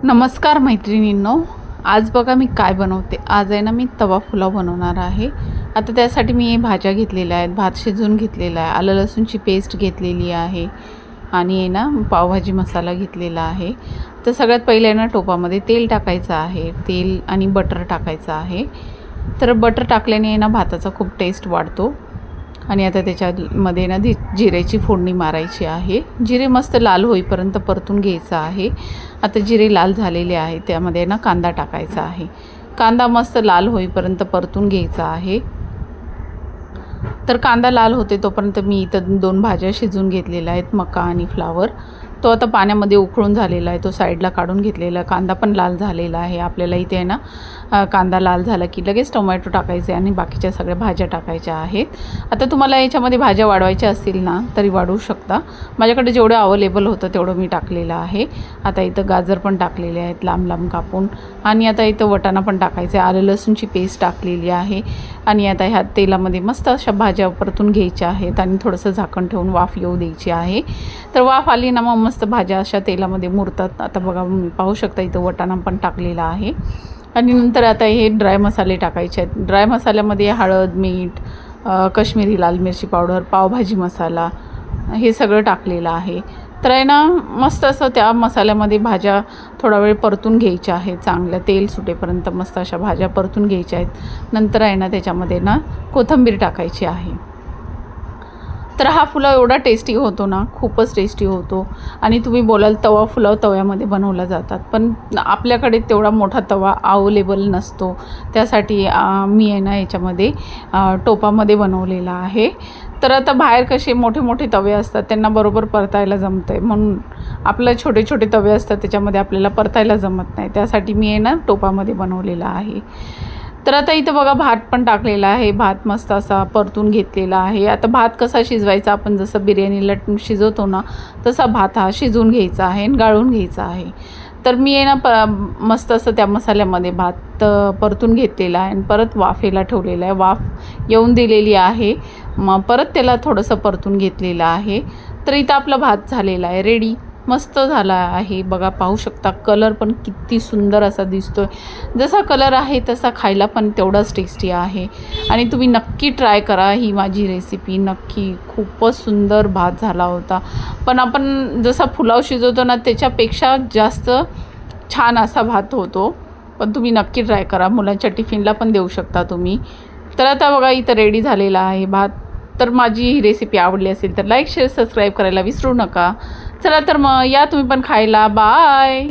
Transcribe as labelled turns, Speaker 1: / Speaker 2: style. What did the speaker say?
Speaker 1: नमस्कार मैत्रिणींनो, आज बघा मी काय बनवते। आज आहे ना मी तवा पुलाव बनवणार आहे। आता त्यासाठी मी हे भाज्या घेतलेल्या आहेत, भात शिजवून घेतलेला आहे, आलं लसूणची पेस्ट घेतलेली आहे आणि आहे ना पावभाजी मसाला घेतलेला आहे। तर सगळ्यात पहिले ना टोपामध्ये तेल टाकायचं आहे, तेल आणि बटर टाकायचं आहे। तर बटर टाकल्याने आहे ना भाताचा खूप टेस्ट वाढतो। आणि आता त्याच्यामध्ये ना जिरेची फोडणी मारायची आहे। जिरे मस्त लाल होईपर्यंत परतून घ्यायचं आहे। आता जिरे लाल झालेले आहे, त्यामध्ये ना कांदा टाकायचा आहे। कांदा मस्त लाल होईपर्यंत परतून घ्यायचा आहे। तर कांदा लाल होते तोपर्यंत मी इथं 2 भाज्या शिजवून घेतलेल्या आहेत, मका आणि फ्लावर। तो आता पाण्यामध्ये उकळून झालेला आहे, तो साईडला काढून घेतलेला। कांदा पण लाल झालेला आहे। आपल्याला इथे आहे ना कांदा लाल झाला की लगेच टोमॅटो टाकायचे आणि बाकीच्या सगळ्या भाज्या टाकायच्या आहेत। आता तुम्हाला याच्यामध्ये भाज्या वाढवायच्या असतील ना तरी वाढवू शकता। माझ्याकडे जेवढं अवेलेबल होतं तेवढं मी टाकलेलं आहे। आता इथं गाजर पण टाकलेले आहेत लांब लांब कापून, आणि आता इथं वाटाणा पण टाकायचं आहे। आलं लसूणची पेस्ट टाकलेली आहे आणि आता ह्या तेलामध्ये मस्त अशा भाज्या परतून घ्यायच्या आहेत आणि थोडंसं झाकण ठेवून वाफ येऊ द्यायची आहे। तर वाफ आली ना मग मस्त भाज्या अशा तेलामध्ये मुरतात। आता बघा पाहू शकता इथं वाटाणा पण टाकलेला आहे। आणि नंतर आता हे ड्राय मसाले टाकायचे आहेत। ड्राय मसाल्यामध्ये हळद, मीठ, काश्मीरी लाल मिरची पावडर, पावभाजी मसाला हे सगळं टाकलेलं आहे। तर आहे ना मस्त असं त्या मसाल्यामध्ये भाज्या थोडा वेळ परतून घ्यायच्या आहेत, चांगलं तेल सुटेपर्यंत मस्त अशा भाज्या परतून घ्यायच्या आहेत। नंतर आहे ना त्याच्यामध्ये ना कोथिंबीर टाकायची आहे। तर हा पुलाव एवढा टेस्टी होतो ना, खूपच टेस्टी होतो। आणि तुम्ही बोलाल तवा पुलाव तव्यामध्ये बनवला जातात, पण आपल्याकडे तेवढा मोठा तवा अवेलेबल नसतो। त्यासाठी मी आहे ना याच्यामध्ये टोपामध्ये बनवलेला आहे। तर आता बाहेर कसे मोठे मोठे तवे असतात त्यांना बरोबर परतायला जमतंय, म्हणून आपले छोटे छोटे तवे असतात त्याच्यामध्ये आपल्याला परतायला जमत नाही। त्यासाठी मी आहे ना टोपामध्ये बनवलेला आहे। तर आता इथं बघा भात पण टाकलेला आहे, भात मस्त असा परतून घेतलेला आहे। आता भात कसा शिजवायचा, आपण जसं बिर्याणीला शिजवतो ना तसा भात हा शिजवून घ्यायचा आहे आणि गाळून घ्यायचा आहे। तर मी आहे ना मस्त असं त्या मसाल्यामध्ये भात परतून घेतलेला आहे आणि परत वाफेला ठेवलेला आहे, वाफ येऊन दिलेली आहे। मग परत त्याला थोडंसं परतून घेतलेलं आहे। तर इथं आपला भात झालेला आहे, रेडी मस्त झाला आहे। बघा पाहू शकता कलर पण किती सुंदर असा दिसतोय। जसा कलर आहे तसा खायला पण तेवढाच टेस्टी आहे। आणि तुम्ही नक्की ट्राय करा ही माझी रेसिपी, नक्की। खूपच सुंदर भात झाला होता, पण आपण जसा पुलाव शिजवतो ना त्याच्यापेक्षा जास्त छान असा भात होतो। पण तुम्ही नक्की ट्राय करा, मुलांच्या टिफिनला पण देऊ शकता तुम्ही। तर आता बघा इथं रेडी झालेला आहे भात। तर माझी ही रेसिपी आवडली असेल तर लाईक, शेअर, सबस्क्राईब करायला विसरू नका। चला तर मग या तुम्ही पण खायला। बाय।